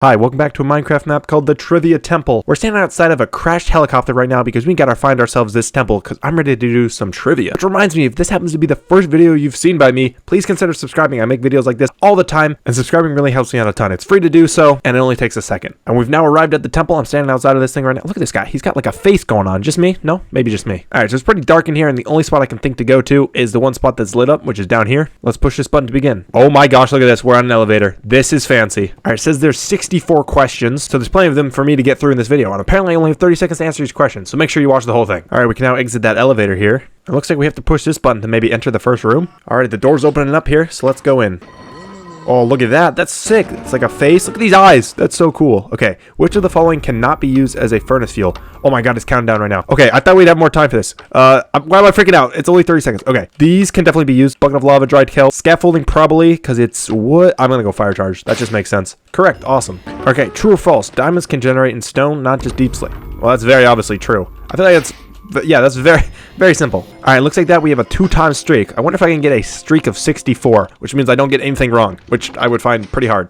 Hi, welcome back to a Minecraft map called the Trivia Temple. We're standing outside of a crashed helicopter right now because we gotta find ourselves this temple because I'm ready to do some trivia. Which reminds me, if this happens to be the first video you've seen by me, please consider subscribing. I make videos like this all the time, and subscribing really helps me out a ton. It's free to do so, and it only takes a second. And we've now arrived at the temple. I'm standing outside of this thing right now. Look at this guy. He's got like a face going on. Just me? No? Maybe just me. Alright, so it's pretty dark in here, and the only spot I can think to go to is the one spot that's lit up, which is down here. Let's push this button to begin. Oh my gosh, look at this. We're on an elevator. This is fancy. Alright, it says there's 64 questions. So there's plenty of them for me to get through in this video, and apparently I only have 30 seconds to answer each question, so make sure you watch the whole thing. Alright, we can now exit that elevator here. It looks like we have to push this button to maybe enter the first room. Alright, the door's opening up here, so let's go in. Oh, look at that. That's sick. It's like a face. Look at these eyes. That's so cool. Okay, which of the following cannot be used as a furnace fuel? Oh my god, it's counting down right now. Okay, I thought we'd have more time for this. Why am I freaking out? It's only 30 seconds. Okay, these can definitely be used. Bucket of lava, dried kale. Scaffolding probably, because it's wood. I'm gonna go fire charge. That just makes sense. Correct. Awesome. Okay, true or false? Diamonds can generate in stone, not just deep slate. Well, that's very obviously true. I feel like it's... But yeah, that's very simple. All right, looks like that we have a 2-time streak. I wonder if I can get a streak of 64, which means I don't get anything wrong, which I would find pretty hard.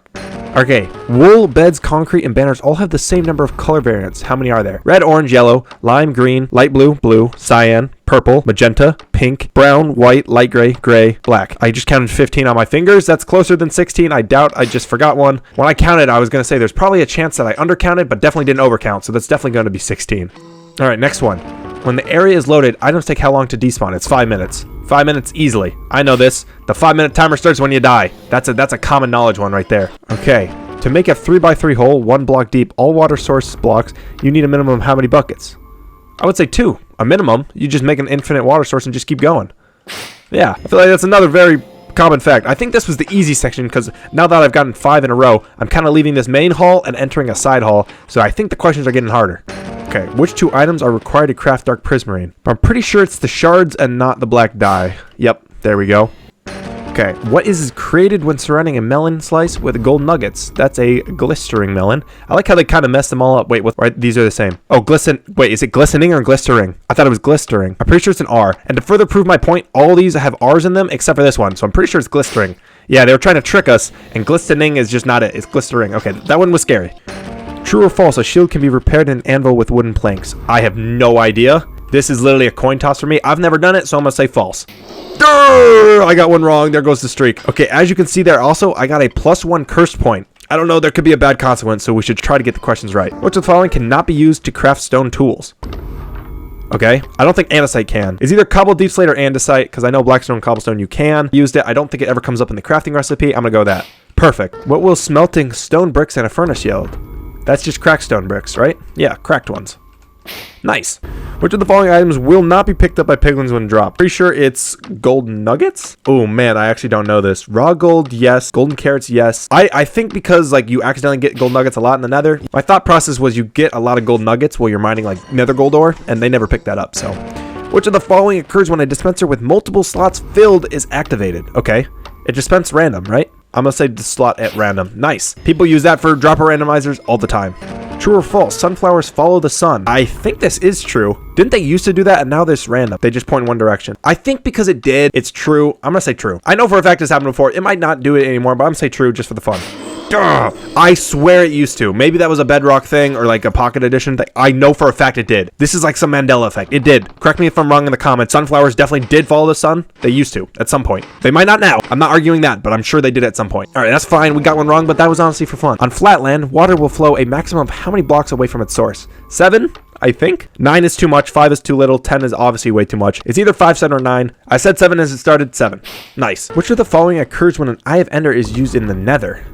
Okay, wool, beds, concrete, and banners all have the same number of color variants. How many are there? Red, orange, yellow, lime, green, light blue, blue, cyan, purple, magenta, pink, brown, white, light gray, gray, black. I just counted 15 on my fingers. That's closer than 16. I doubt I just forgot one. When I counted, I was going to say there's probably a chance that I undercounted, but definitely didn't overcount, so that's definitely going to be 16. All right, next one. When the area is loaded, items take how long to despawn? It's 5 minutes. 5 minutes easily. I know this. The 5-minute timer starts when you die. That's a common knowledge one right there. Okay. To make a 3x3 hole, 1 block deep, all water source blocks, you need a minimum of how many buckets? I would say 2. A minimum. You just make an infinite water source and just keep going. Yeah. I feel like that's another very common fact. I think this was the easy section because now that I've gotten 5 in a row, I'm kind of leaving this main hall and entering a side hall. So I think the questions are getting harder. Okay, which 2 items are required to craft dark prismarine? I'm pretty sure it's the shards and not the black dye. Yep, there we go. Okay, what is created when surrounding a melon slice with gold nuggets? That's a glistering melon. I like how they kind of messed them all up. Wait, what? Right, these are the same. Oh, wait, is it glistening or glistering? I thought it was glistering. I'm pretty sure it's an R. And to further prove my point, all these have R's in them except for this one. So I'm pretty sure it's glistering. Yeah, they were trying to trick us, and glistening is just not it. It's glistering. Okay, that one was scary. True or false, a shield can be repaired in an anvil with wooden planks? I have no idea. This is literally a coin toss for me. I've never done it, so I'm going to say false. Durr! I got one wrong. There goes the streak. Okay, as you can see there also, I got a +1 cursed point. I don't know, there could be a bad consequence, so we should try to get the questions right. Which of the following cannot be used to craft stone tools? Okay, I don't think andesite can. It's either cobble, deep slate, or andesite, because I know blackstone and cobblestone you can. Used it. I don't think it ever comes up in the crafting recipe. I'm going to go with that. Perfect. What will smelting stone bricks in a furnace yield? That's just cracked stone bricks, right? Yeah, cracked ones. Nice. Which of the following items will not be picked up by piglins when dropped? Pretty sure it's gold nuggets? Oh man, I actually don't know this. Raw gold, yes. Golden carrots, yes. I think because like you accidentally get gold nuggets a lot in the nether, my thought process was you get a lot of gold nuggets while you're mining like nether gold ore, and they never picked that up, so. Which of the following occurs when a dispenser with multiple slots filled is activated? Okay. It dispenses random, right? I'm going to say the slot at random. Nice. People use that for dropper randomizers all the time. True or false? Sunflowers follow the sun. I think this is true. Didn't they used to do that and now this random? They just point in one direction. I think because it did, it's true. I'm going to say true. I know for a fact this happened before. It might not do it anymore, but I'm going to say true just for the fun. Duh! I swear it used to. Maybe that was a bedrock thing or like a pocket edition thing. I know for a fact it did. This is like some Mandela effect. It did. Correct me if I'm wrong in the comments. Sunflowers definitely did follow the sun. They used to at some point. They might not now. I'm not arguing that, but I'm sure they did at some point. All right, that's fine. We got one wrong, but that was honestly for fun. On flat land, water will flow a maximum of how many blocks away from its source? 7? I think. 9 is too much, 5 is too little, 10 is obviously way too much. It's either 5, 7, or 9. I said 7 as it started. 7. Nice. Which of the following occurs when an Eye of Ender is used in the nether?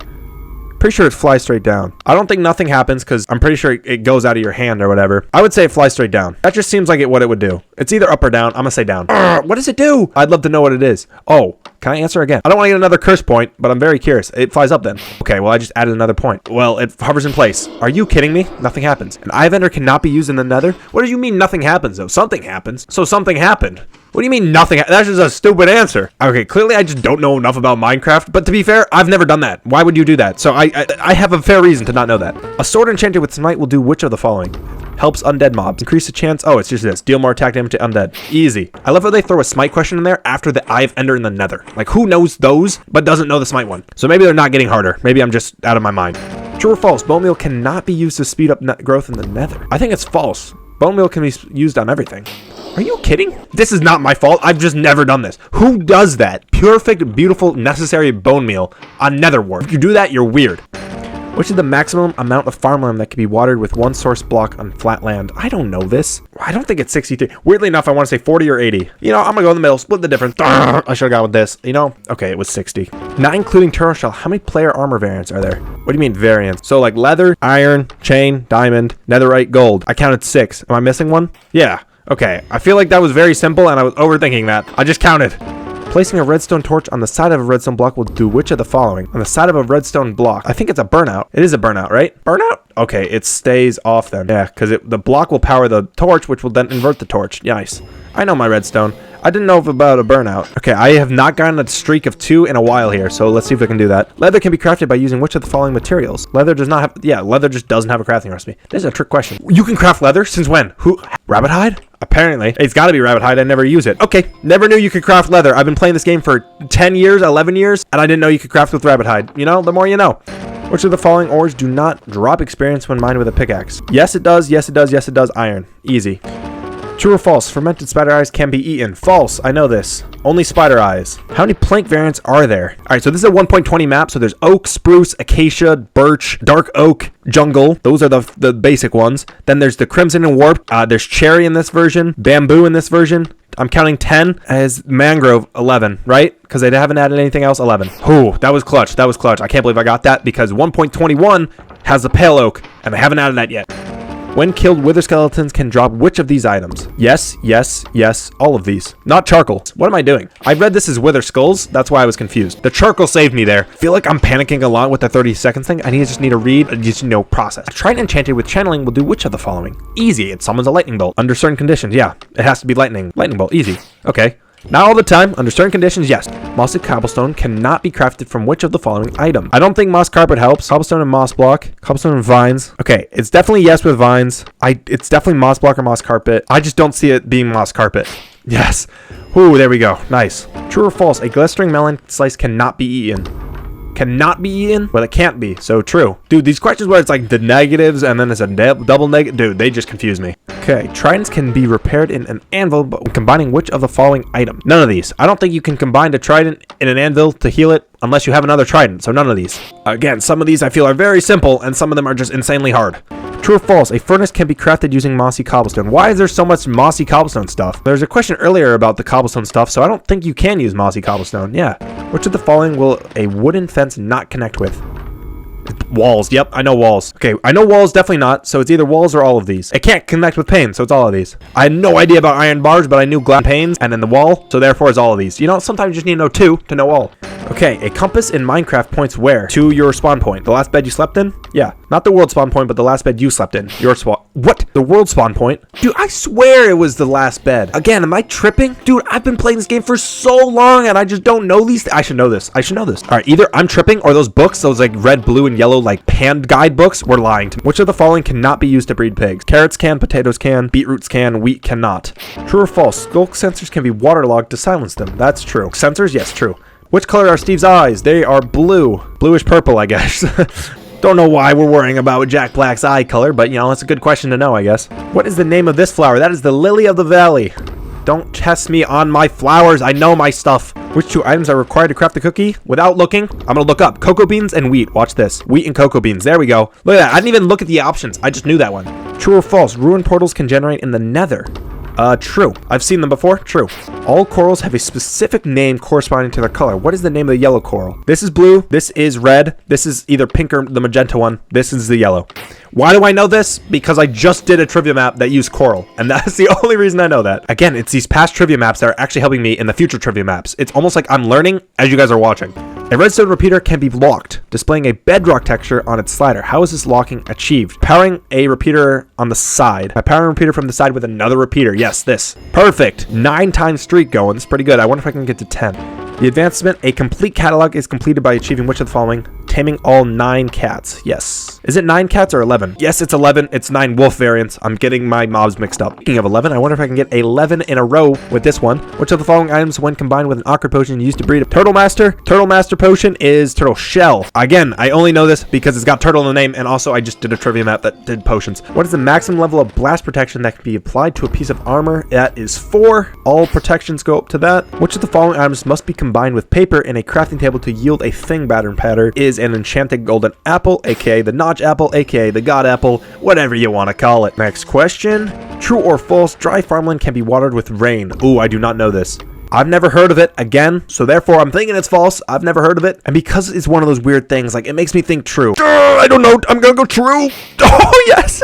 Pretty sure it flies straight down. I don't think nothing happens because I'm pretty sure it goes out of your hand or whatever. I would say it flies straight down. That just seems like what it would do. It's either up or down. I'm gonna say down. What does it do? I'd love to know what it is. Oh, can I answer again? I don't want to get another curse point, but I'm very curious. It flies up then. Okay, well I just added another point. Well, it hovers in place. Are you kidding me? Nothing happens. An Eye of Ender cannot be used in the nether? What do you mean nothing happens though? Something happens. So something happened. What do you mean nothing? That's just a stupid answer. Okay, clearly I just don't know enough about Minecraft, but to be fair, I've never done that. Why would you do that? So I have a fair reason to not know that. A sword enchanted with smite will do which of the following? Helps undead mobs. Increase the chance. Oh, it's just this. Deal more attack damage to undead. Easy. I love how they throw a smite question in there after the Eye of Ender in the nether. Like, who knows those, but doesn't know the smite one? So maybe they're not getting harder. Maybe I'm just out of my mind. True or false? Bone meal cannot be used to speed up growth in the nether. I think it's false. Bone meal can be used on everything. Are you kidding? This is not my fault. I've just never done this. Who does that? Perfect, beautiful, necessary bone meal on nether wart. If you do that, you're weird. Which is the maximum amount of farmland that can be watered with one source block on flat land? I don't know this. I don't think it's 63. Weirdly enough, I want to say 40 or 80. You know, I'm going to go in the middle, split the difference. I should have gone with this. You know? Okay, it was 60. Not including turtle shell, how many player armor variants are there? What do you mean variants? So like leather, iron, chain, diamond, netherite, gold. I counted 6. Am I missing one? Yeah. Okay. I feel like that was very simple and I was overthinking that. I just counted. Placing a redstone torch on the side of a redstone block will do which of the following? On the side of a redstone block. I think it's a burnout. It is a burnout, right? Burnout? Okay, it stays off then. Yeah, because the block will power the torch, which will then invert the torch. Nice. I know my redstone. I didn't know about a burnout. Okay, I have not gotten a streak of 2 in a while here, so let's see if we can do that. Leather can be crafted by using which of the following materials? Leather does not have... Yeah, leather just doesn't have a crafting recipe. This is a trick question. You can craft leather? Since when? Who? Rabbit hide? Apparently. It's got to be rabbit hide. I never use it. Okay, never knew you could craft leather. I've been playing this game for 10 years, 11 years, and I didn't know you could craft with rabbit hide. You know, the more you know. Which of the following ores do not drop experience when mined with a pickaxe? Yes, it does. Yes, it does. Yes, it does. Iron. Easy. True or false? Fermented spider eyes can be eaten. False. I know this. Only spider eyes. How many plank variants are there? All right, so this is a 1.20 map. So there's oak, spruce, acacia, birch, dark oak, jungle. Those are the basic ones. Then there's the crimson and warp. There's cherry in this version. Bamboo in this version. I'm counting 10 as mangrove 11, right? Because they haven't added anything else. 11. Ooh, that was clutch. That was clutch. I can't believe I got that because 1.21 has the pale oak and they haven't added that yet. When killed, wither skeletons can drop which of these items? Yes, yes, yes, all of these. Not charcoal. What am I doing? I read this as wither skulls. That's why I was confused. The charcoal saved me there. I feel like I'm panicking a lot with the 30 seconds thing. I just need to read, process. A trident enchanted with channeling will do which of the following? Easy. It summons a lightning bolt. Under certain conditions, yeah. It has to be lightning. Lightning bolt, easy. Okay. Not all the time. Under certain conditions, yes. Mossy cobblestone cannot be crafted from which of the following item? I don't think moss carpet helps. Cobblestone and moss block. Cobblestone and vines. Okay, it's definitely yes with vines. It's definitely moss block or moss carpet. I just don't see it being moss carpet. Yes. Ooh, there we go. Nice. True or false? A glistering melon slice cannot be eaten. Cannot be eaten? Well, it can't be. So true. Dude, these questions where it's like the negatives and then it's a double negative. Dude, they just confuse me. Okay, tridents can be repaired in an anvil, but combining which of the following items? None of these. I don't think you can combine a trident in an anvil to heal it unless you have another trident, so none of these. Again, some of these I feel are very simple, and some of them are just insanely hard. True or false? A furnace can be crafted using mossy cobblestone. Why is there so much mossy cobblestone stuff? There's a question earlier about the cobblestone stuff, so I don't think you can use mossy cobblestone. Yeah. Which of the following will a wooden fence not connect with? Walls. Yep, I know walls. Okay, I know walls, definitely not. So it's either walls or all of these. It can't connect with panes, so it's all of these. I had no idea about iron bars, but I knew glass panes and then the wall, so therefore it's all of these. You know, sometimes you just need to know 2 to know all. Okay, a compass in Minecraft points where? To your spawn point. The last bed you slept in? Yeah. Not the world spawn point, but the last bed you slept in. Your spawn. What? The world spawn point? Dude, I swear it was the last bed. Again, am I tripping? Dude, I've been playing this game for so long and I just don't know these. I should know this. I should know this. All right, either I'm tripping or those books, those like red, blue, and yellow like hand guide books, were lying to me. Which of the following cannot be used to breed pigs? Carrots can, potatoes can, beetroots can, wheat cannot. True or false? Skulk sensors can be waterlogged to silence them. That's true. Sensors? Yes, true. Which color are Steve's eyes? They are blue. Bluish purple, I guess. Don't know why we're worrying about Jack Black's eye color, but you know, it's a good question to know, I guess. What is the name of this flower? That is the lily of the valley. Don't test me on my flowers. I know my stuff. Which 2 items are required to craft the cookie? Without looking, I'm gonna look up cocoa beans and wheat. Watch this. Wheat and cocoa beans. There we go. Look at that. I didn't even look at the options. I just knew that one. True or false? Ruined portals can generate in the nether. True. I've seen them before. True. All corals have a specific name corresponding to their color. What is the name of the yellow coral? This is blue. This is red. This is either pink or the magenta one. This is the yellow. Why do I know this? Because I just did a trivia map that used coral, and that's the only reason I know that. Again, it's these past trivia maps that are actually helping me in the future trivia maps. It's almost like I'm learning as you guys are watching. A redstone repeater can be locked, displaying a bedrock texture on its slider. How is this locking achieved? Powering a repeater on the side. By powering a repeater from the side with another repeater. Yes, this. Perfect. 9 times streak going. It's pretty good. I wonder if I can get to 10. The advancement, a complete catalog is completed by achieving which of the following? Taming all 9 cats. Yes. Is it 9 cats or 11? Yes, it's 11. It's 9 wolf variants. I'm getting my mobs mixed up. Speaking of 11, I wonder if I can get 11 in a row with this one. Which of the following items, when combined with an awkward potion used to breed a Turtle Master? Turtle Master potion is Turtle Shell. Again, I only know this because it's got turtle in the name, and also I just did a trivia map that did potions. What is the maximum level of blast protection that can be applied to a piece of armor? That is 4. All protections go up to that. Which of the following items must be combined with paper in a crafting table to yield a thing pattern? Is an enchanted golden apple, aka the notch apple, aka the god apple, whatever you want to call it. Next question. True or false, dry farmland can be watered with rain? Ooh, I do not know this. I've never heard of it, again, so therefore I'm thinking it's false. I've never heard of it, and because it's one of those weird things, like, it makes me think true. I don't know, I'm gonna go true. Oh, yes.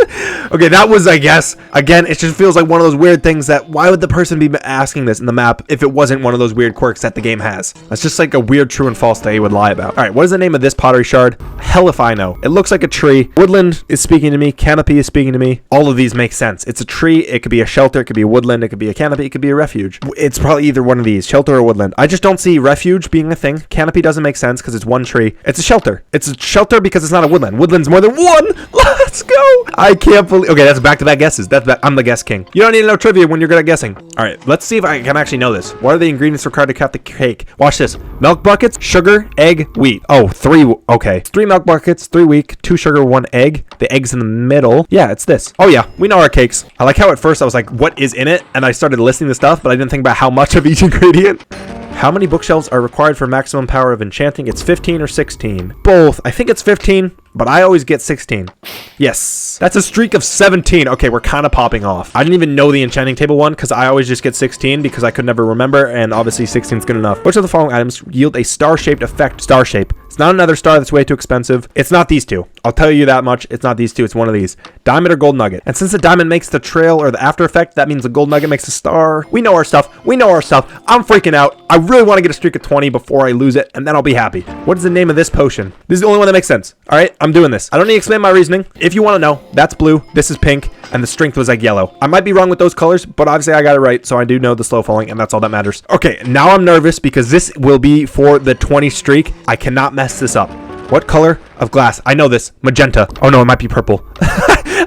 Okay, that was, I guess, again, it just feels like one of those weird things that, why would the person be asking this in the map if it wasn't one of those weird quirks that the game has? That's just like a weird true and false that he would lie about. All right, what is the name of this pottery shard? Hell if I know. It looks like a tree. Woodland is speaking to me. Canopy is speaking to me. All of these make sense. It's a tree. It could be a shelter. It could be a woodland. It could be a canopy. It could be a refuge. It's probably either one of these, shelter or woodland. I just don't see refuge being a thing. Canopy doesn't make sense because it's one tree. It's a shelter. It's a shelter because it's not a woodland. Woodland's more than one. Let's go. I can't believe. Okay, that's back-to-back guesses. I'm the guess king. You don't need to know trivia when you're good at guessing. All right, let's see if I can actually know this. What are the ingredients required to craft the cake? Watch this. Milk buckets, sugar, egg, wheat. Oh, 3. Okay. 3 milk buckets, 3 wheat, 2 sugar, 1 egg. The egg's in the middle. Yeah, it's this. Oh, yeah. We know our cakes. I like how at first I was like, what is in it? And I started listing the stuff, but I didn't think about how much of each ingredient. How many bookshelves are required for maximum power of enchanting? It's 15 or 16. Both. I think it's 15, but I always get 16. Yes. That's a streak of 17. Okay, we're kind of popping off. I didn't even know the enchanting table one because I always just get 16 because I could never remember, and obviously 16 is good enough. Which of the following items yield a star-shaped effect? Star shape. It's not another star that's way too expensive. It's not these two. I'll tell you that much. It's not these two. It's one of these. Diamond or gold nugget. And since the diamond makes the trail or the after effect, that means the gold nugget makes a star. We know our stuff. We know our stuff. I'm freaking out. I really want to get a streak of 20 before I lose it, and then I'll be happy. What is the name of this potion? This is the only one that makes sense. All right, I'm doing this. I don't need to explain my reasoning. If you want to know, that's blue. This is pink, and the strength was like yellow. I might be wrong with those colors, but obviously I got it right, so I do know the slow falling, and that's all that matters. Okay, now I'm nervous because this will be for the 20 streak. I cannot mess this up. What color of glass? I know this. Magenta. Oh no, it might be purple.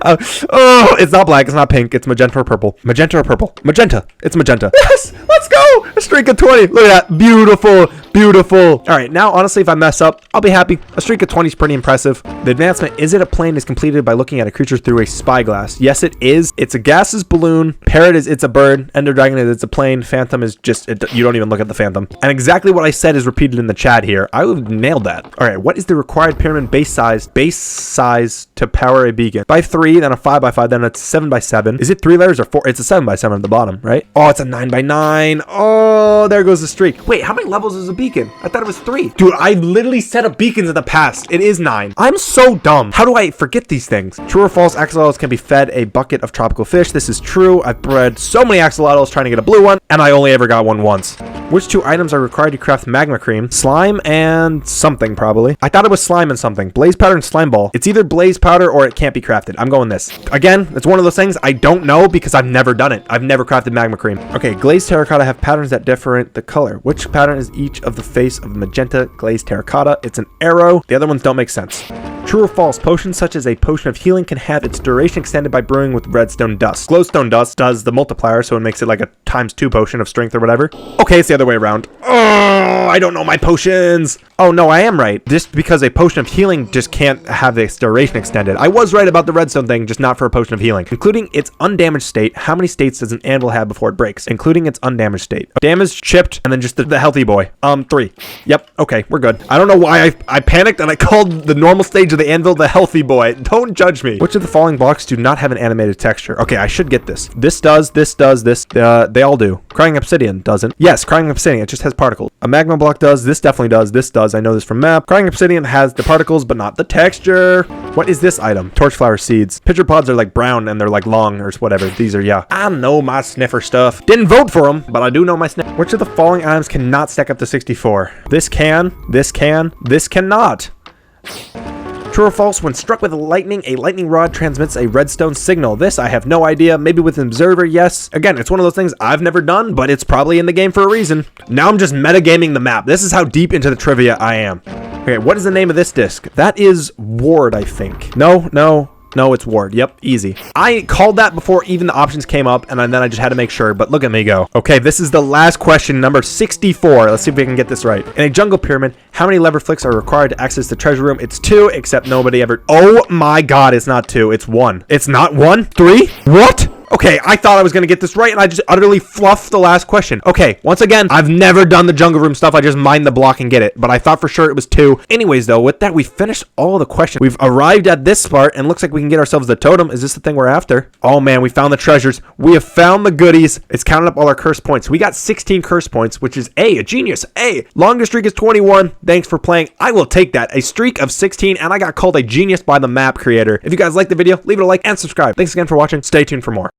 Oh, it's not black. It's not pink. It's magenta or purple. Magenta or purple. Magenta. It's magenta. Yes, let's go. A streak of 20. Look at that. Beautiful. Beautiful. All right, now honestly, if I mess up, I'll be happy. A streak of 20 is pretty impressive. The advancement, is it a plane, is completed by looking at a creature through a spyglass. Yes, it is. It's a gaseous balloon. Parrot is it's a bird. Ender dragon is it's a plane. Phantom is just, you don't even look at the phantom. And exactly what I said is repeated in the chat here. I would have nailed that. All right, what is the required pyramid base size to power a beacon? By 3, then a 5 by 5, then a 7 by 7. Is it 3 layers or 4? It's a 7 by 7 at the bottom, right? Oh, it's a 9 by 9. Oh, there goes the streak. Wait, how many levels is a beacon? I thought it was 3. Dude, I literally set up beacons in the past. It is 9. I'm so dumb. How do I forget these things? True or false, axolotls can be fed a bucket of tropical fish. This is true. I've bred so many axolotls trying to get a blue one, and I only ever got one once. Which 2 items are required to craft magma cream? Slime and something, probably. I thought it was slime and something. Blaze powder and slime ball. It's either blaze powder or it can't be crafted. I'm going this. Again, it's one of those things I don't know because I've never done it. I've never crafted magma cream. Okay, glazed terracotta have patterns that different the color. Which pattern is each of the face of magenta glazed terracotta? It's an arrow. The other ones don't make sense. True or false, potions such as a potion of healing can have its duration extended by brewing with redstone dust. Glowstone dust does the multiplier, so it makes it like a ×2 potion of strength or whatever. Okay, it's the other way around. Oh, I don't know my potions. Oh no, I am right. Just because a potion of healing just can't have its duration extended. I was right about the redstone thing, just not for a potion of healing. Including its undamaged state, how many states does an anvil have before it breaks? Including its undamaged state. Damaged, chipped, and then just the healthy boy. 3. Yep, okay, we're good. I don't know why I panicked and I called the normal stage of the anvil the healthy boy. Don't judge me. Which of the following blocks do not have an animated texture? Okay, I should get this. This does, this. They all do. Crying obsidian doesn't. Yes, crying obsidian, it just has particles. A magma block does, this definitely does, this does. I know this from map. Crying obsidian has the particles, but not the texture. What is this item? Torchflower seeds. Pitcher pods are like brown and they're like long or whatever. These are, yeah. I know my sniffer stuff. Didn't vote for them, but I do know my sniff. Which of the following items cannot stack up to 64? This can, this cannot. True or false, when struck with lightning, a lightning rod transmits a redstone signal. This, I have no idea. Maybe with an observer, yes. Again, it's one of those things I've never done, but it's probably in the game for a reason. Now I'm just metagaming the map. This is how deep into the trivia I am. Okay, what is the name of this disc? That is Ward, I think. No, it's Ward. Yep, easy. I called that before even the options came up, and then I just had to make sure, but look at me go. Okay, this is the last question, number 64. Let's see if we can get this right. In a jungle pyramid, how many lever flicks are required to access the treasure room? It's 2, except nobody ever... Oh my god, it's not 2, it's 1. It's not 1? 3? What? Okay, I thought I was going to get this right, and I just utterly fluffed the last question. Okay, once again, I've never done the jungle room stuff. I just mine the block and get it, but I thought for sure it was 2. Anyways, though, with that, we finished all the questions. We've arrived at this part, and looks like we can get ourselves the totem. Is this the thing we're after? Oh, man, we found the treasures. We have found the goodies. It's counted up all our curse points. We got 16 curse points, which is a genius. Longest streak is 21. Thanks for playing. I will take that. A streak of 16, and I got called a genius by the map creator. If you guys liked the video, leave it a like and subscribe. Thanks again for watching. Stay tuned for more.